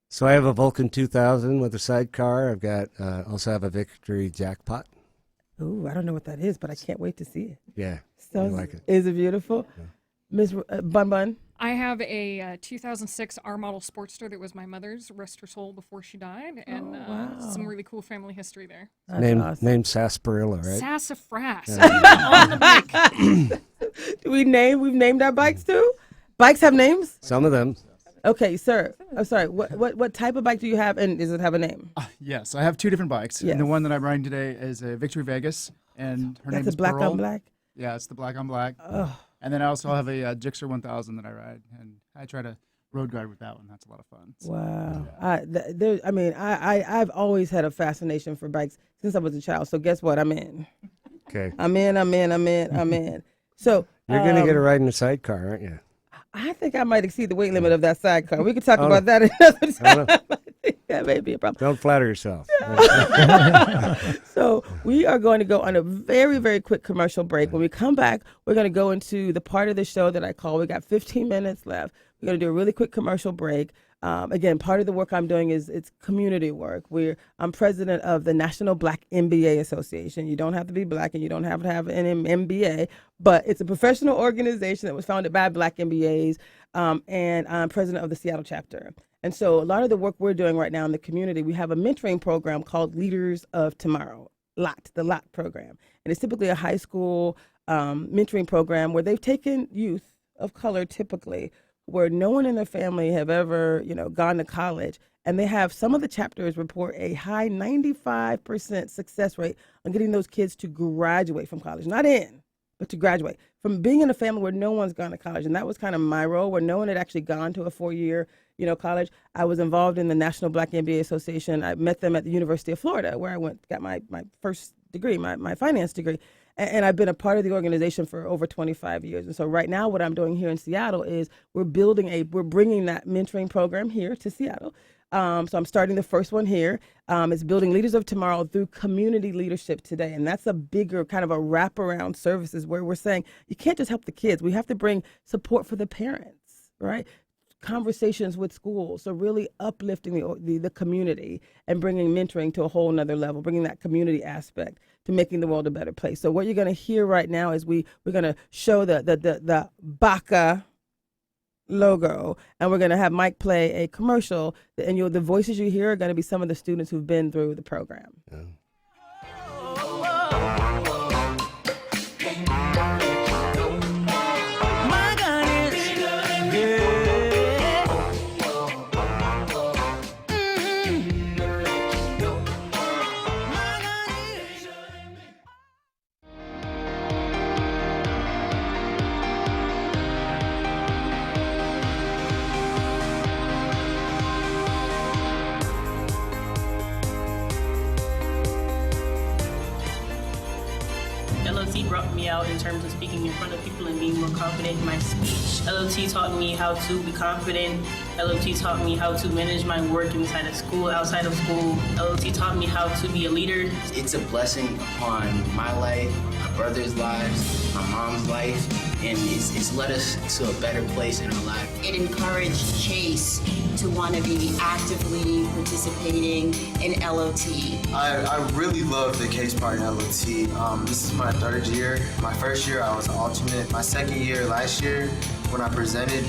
So I have a Vulcan 2000 with a sidecar. I've got also have a Victory Jackpot. Ooh, I don't know what that is, but I can't wait to see it. Yeah, So I like it. Is it beautiful? Yeah. Miss Bun Bun? I have a 2006 R model Sportster that was my mother's, rest her soul before she died, and wow. some really cool family history there. That's Named awesome. Sarsaparilla, right? Sassafras Yeah. on the bike. We've named our bikes too? Bikes have names? Some of them. Okay, sir. I'm sorry. What type of bike do you have, and does it have a name? Yes, I have two different bikes. Yes. And the one that I'm riding today is a Victory Vegas, and her name That's is a black Pearl. on black. Yeah, it's the black on black. Oh, And then I also have a Gixxer 1000 that I ride, and I try to road guide with that one. That's a lot of fun. So, wow. I've always had a fascination for bikes since I was a child. So guess what? I'm in. Okay. I'm in. So You're going to get a ride in a sidecar, aren't you? I think I might exceed the weight limit of that sidecar. We could talk Oh, about that another Oh, time. no. I think that may be a problem. Don't flatter yourself. So we are going to go on a very, very quick commercial break. When we come back, we're going to go into the part of the show that I call, we got 15 minutes left. We're going to do a really quick commercial break. Again, part of the work I'm doing is it's community work. I'm president of the National Black MBA Association. You don't have to be black and you don't have to have an MBA, but it's a professional organization that was founded by black MBAs, and I'm president of the Seattle chapter. And so a lot of the work we're doing right now in the community, we have a mentoring program called Leaders of Tomorrow, the LOT program. And it's typically a high school mentoring program where they've taken youth of color typically where no one in their family have ever, gone to college. And they have some of the chapters report a high 95% success rate on getting those kids to graduate from college, not in, but to graduate from being in a family where no one's gone to college. And that was kind of my role, where no one had actually gone to a 4-year, college. I was involved in the National Black MBA Association. I met them at the University of Florida, where I got my first degree, my finance degree. And I've been a part of the organization for over 25 years. And so right now what I'm doing here in Seattle is we're bringing that mentoring program here to Seattle. So I'm starting the first one here. It's building leaders of tomorrow through community leadership today. And that's a bigger kind of a wraparound services where we're saying you can't just help the kids. We have to bring support for the parents, right? Conversations with schools. So really uplifting the community and bringing mentoring to a whole nother level, bringing that community aspect to making the world a better place. So what you're going to hear right now is we're going to show the BACA logo, and we're going to have Mike play a commercial, and the voices you hear are going to be some of the students who've been through the program. Yeah. LOT brought me out in terms of speaking in front of people and being more confident in my speech. LOT taught me how to be confident. LOT taught me how to manage my work inside of school, outside of school. LOT taught me how to be a leader. It's a blessing upon my life, brother's lives, my mom's life, and it's led us to a better place in our life. It encouraged Chase to want to be actively participating in LOT. I really love the case part in LOT. This is my 3rd year. My 1st year I was an alternate. My 2nd year last year when I presented,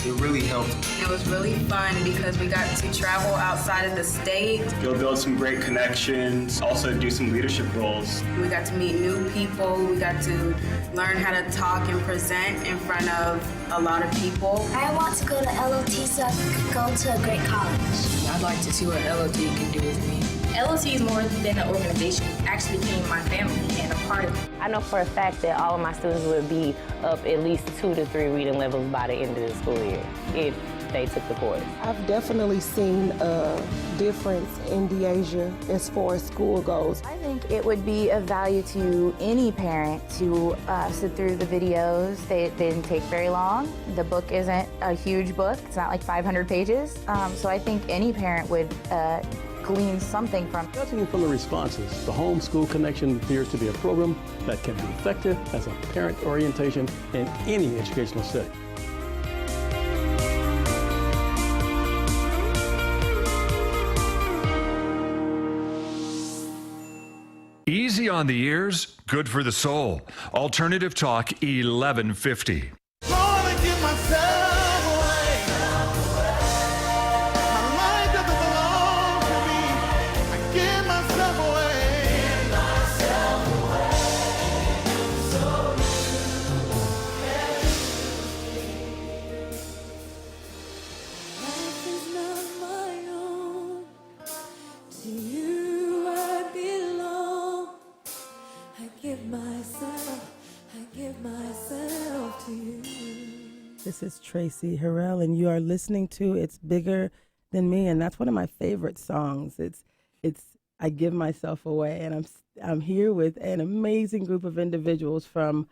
it really helped. It was really fun because we got to travel outside of the state. You'll build some great connections, also do some leadership roles. We got to meet new people. We got to learn how to talk and present in front of a lot of people. I want to go to LOT so I can go to a great college. I'd like to see what LOT can do with me. LOT is more than an organization. It actually became my family and a part of it. I know for a fact that all of my students would be up at least 2 to 3 reading levels by the end of the school year if they took the course. I've definitely seen a difference in Deasia as far as school goes. I think it would be of value to any parent to sit through the videos. They didn't take very long. The book isn't a huge book. It's not like 500 pages. So I think any parent would glean something from. Judging from the responses, the Homeschool Connection appears to be a program that can be effective as a parent orientation in any educational setting. Easy on the ears, good for the soul. Alternative Talk 1150. This is Traci Harrell, and you are listening to It's Bigger Than Me, and that's one of my favorite songs. It's I Give Myself Away, and I'm here with an amazing group of individuals from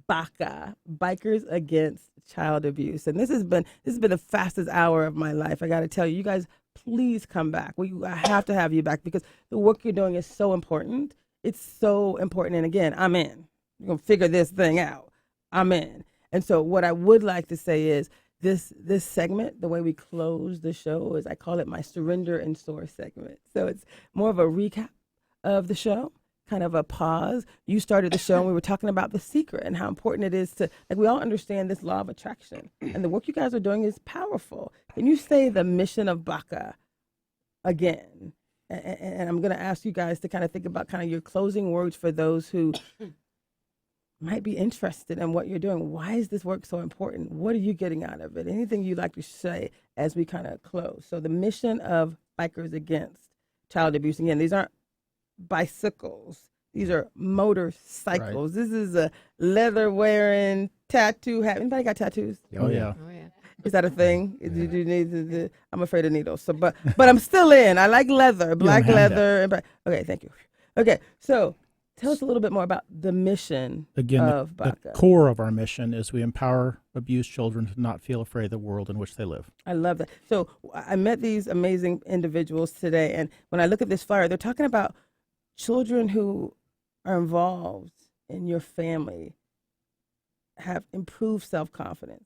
BACA, Bikers Against Child Abuse, and this has been the fastest hour of my life. I got to tell you, you guys, please come back. I have to have you back because the work you're doing is so important. It's so important, and again, I'm in. You're gonna figure this thing out. I'm in. And so what I would like to say is this segment, the way we close the show is I call it my surrender and soar segment. So it's more of a recap of the show, kind of a pause. You started the show and we were talking about The Secret and how important it is to, like, we all understand this law of attraction and the work you guys are doing is powerful. Can you say the mission of BACA again? And I'm going to ask you guys to kind of think about kind of your closing words for those who might be interested in what you're doing. Why is this work so important? What are you getting out of it? Anything you'd like to say as we kind of close? So the mission of Bikers Against Child Abuse, again, these aren't bicycles. These are motorcycles. Right. This is a leather-wearing, tattoo hat. Anybody got tattoos? Oh, yeah. Oh, yeah. Is that a thing? Yeah. Do you need I'm afraid of needles. So, but I'm still in. I like leather, black leather. Okay, thank you. Okay, so tell us a little bit more about the mission of BACA. The core of our mission is we empower abused children to not feel afraid of the world in which they live. I love that. So I met these amazing individuals today, and when I look at this flyer, they're talking about children who are involved in your family have improved self-confidence,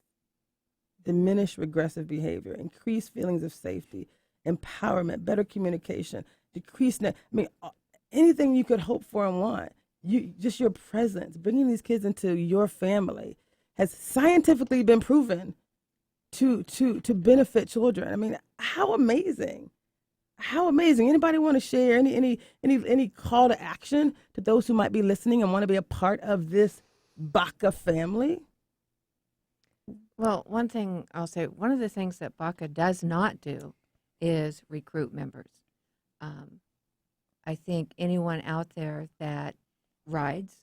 diminished regressive behavior, increased feelings of safety, empowerment, better communication, decreased anything you could hope for and want. Just your presence, bringing these kids into your family has scientifically been proven to benefit children. I mean, how amazing. How amazing. Anybody want to share any call to action to those who might be listening and want to be a part of this BACA family? Well, one thing I'll say, one of the things that BACA does not do is recruit members. I think anyone out there that rides,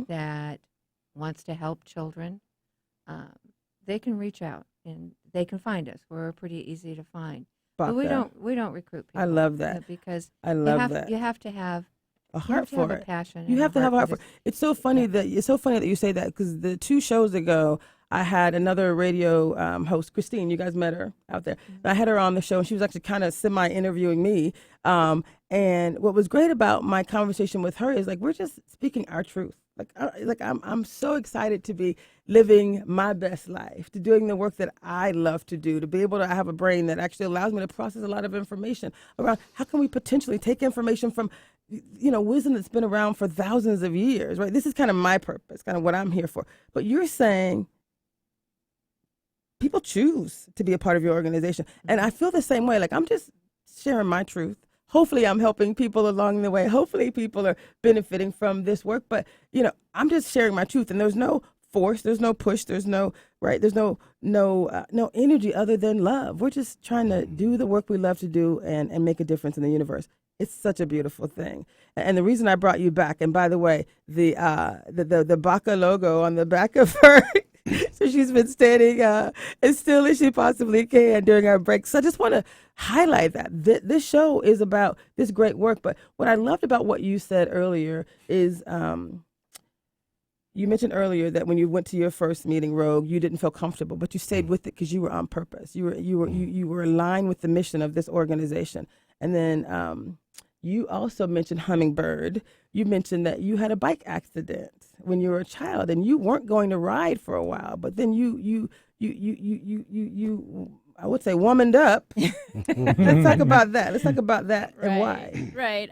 that wants to help children, they can reach out and they can find us. We're pretty easy to find. BACA. But we don't recruit people. I love that. Because I love that. You have to have a heart for it. A passion. You have to have a heart for it. It's so funny that you say that because the 2 shows ago I had another radio host, Christine. You guys met her out there. I had her on the show, and she was actually kind of semi-interviewing me. And what was great about my conversation with her is like we're just speaking our truth. I'm so excited to be living my best life, to doing the work that I love to do, to be able to have a brain that actually allows me to process a lot of information around how can we potentially take information from, wisdom that's been around for thousands of years, right? This is kind of my purpose, kind of what I'm here for. But you're saying people choose to be a part of your organization. And I feel the same way. Like I'm just sharing my truth. Hopefully I'm helping people along the way. Hopefully people are benefiting from this work. But, I'm just sharing my truth, and there's no force, there's no push, there's no energy other than love. We're just trying to do the work we love to do and make a difference in the universe. It's such a beautiful thing. And the reason I brought you back, and by the way, the BACA logo on the back of her, so she's been standing as still as she possibly can during our break. So I just want to highlight that. This show is about this great work. But what I loved about what you said earlier is you mentioned earlier that when you went to your first meeting, Rogue, you didn't feel comfortable, but you stayed with it because you were on purpose. You were aligned with the mission of this organization. And then you also mentioned Hummingbird. You mentioned that you had a bike accident when you were a child, and you weren't going to ride for a while, but then you I would say womaned up. Let's talk about that. Let's talk about that and why. Right.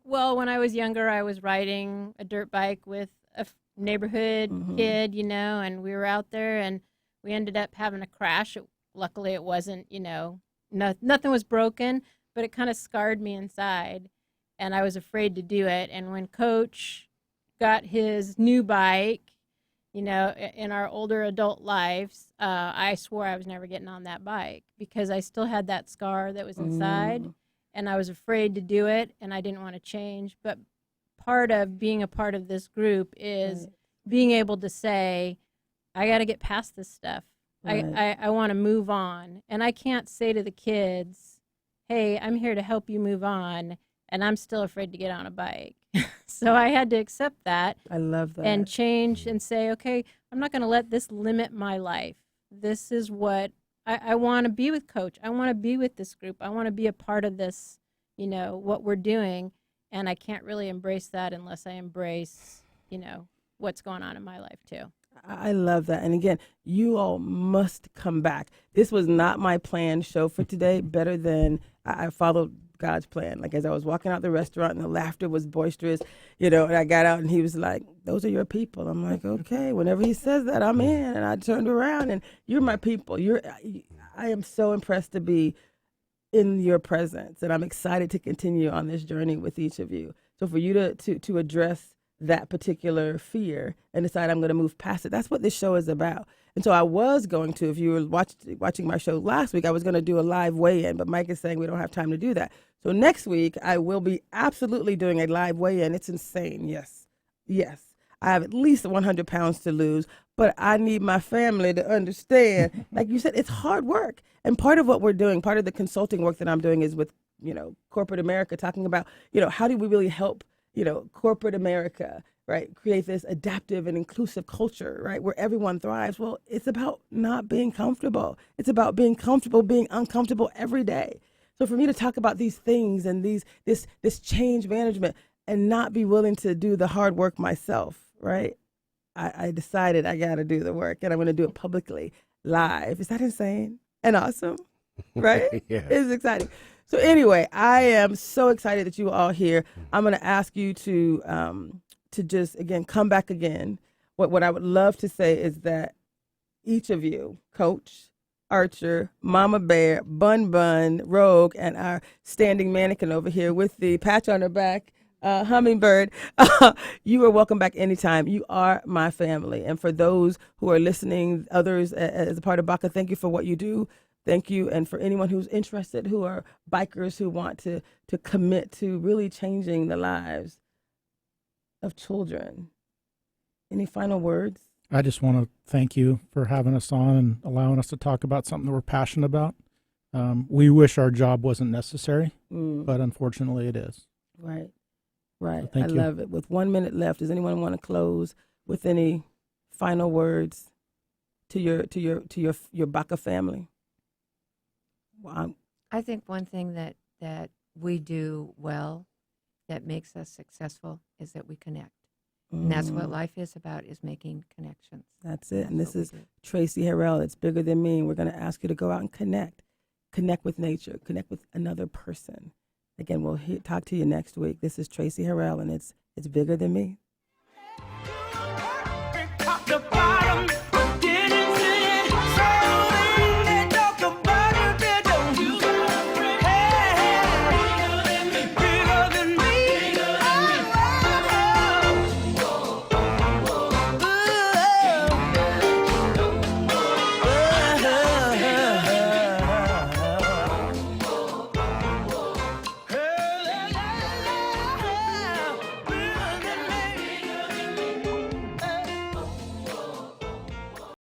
Well, when I was younger, I was riding a dirt bike with a neighborhood kid, and we were out there, and we ended up having a crash. Luckily, it wasn't, nothing was broken, but it kind of scarred me inside, and I was afraid to do it. And when Coach got his new bike, in our older adult lives, I swore I was never getting on that bike because I still had that scar that was inside, and I was afraid to do it, and I didn't want to change. But part of being a part of this group is being able to say, I got to get past this stuff. Right. I want to move on. And I can't say to the kids, hey, I'm here to help you move on, and I'm still afraid to get on a bike. So I had to accept that. I love that. And change and say, okay, I'm not going to let this limit my life. This is what I want to be with Coach. I want to be with this group. I want to be a part of this, what we're doing. And I can't really embrace that unless I embrace, what's going on in my life too. I love that. And again, you all must come back. This was not my planned show for today. Better than I followed God's plan. Like as I was walking out the restaurant and the laughter was boisterous, and I got out and he was like, those are your people. I'm like, okay, whenever he says that, I'm in. And I turned around and you're my people. I am so impressed to be in your presence, and I'm excited to continue on this journey with each of you. So for you to address that particular fear and decide I'm going to move past it, that's what this show is about. And so I was going to, if you were watching my show last week, I was going to do a live weigh-in, but Mike is saying we don't have time to do that. So next week, I will be absolutely doing a live weigh-in. It's insane. Yes. I have at least 100 pounds to lose, but I need my family to understand, like you said, it's hard work. And part of what we're doing, part of the consulting work that I'm doing is with, corporate America, talking about, how do we really help, corporate America, right, create this adaptive and inclusive culture, right, where everyone thrives. Well, it's about not being comfortable. It's about being comfortable, being uncomfortable every day. So for me to talk about these things and this change management and not be willing to do the hard work myself, right, I decided I got to do the work, and I'm going to do it publicly, live. Is that insane and awesome, right? Yeah. It's exciting. So anyway, I am so excited that you are all here. I'm going to ask you to just, again, come back again. What I would love to say is that each of you, Coach, Archer, Mama Bear, Bun Bun, Rogue, and our standing mannequin over here with the patch on her back, Hummingbird, you are welcome back anytime. You are my family. And for those who are listening, others as a part of BACA, thank you for what you do. Thank you. And for anyone who's interested, who are bikers who want to commit to really changing the lives of children. Any final words? I just want to thank you for having us on and allowing us to talk about something that we're passionate about. We wish our job wasn't necessary, but unfortunately it is. Right. So I love it. With 1 minute left, does anyone want to close with any final words? to your Baca family? Well, I think one thing that we do well that makes us successful is that we connect. And that's what life is about, is making connections. That's it. And this is Traci Harrell. It's bigger than me. And we're going to ask you to go out and connect with nature, connect with another person. Again, we'll talk to you next week. This is Traci Harrell, and it's bigger than me.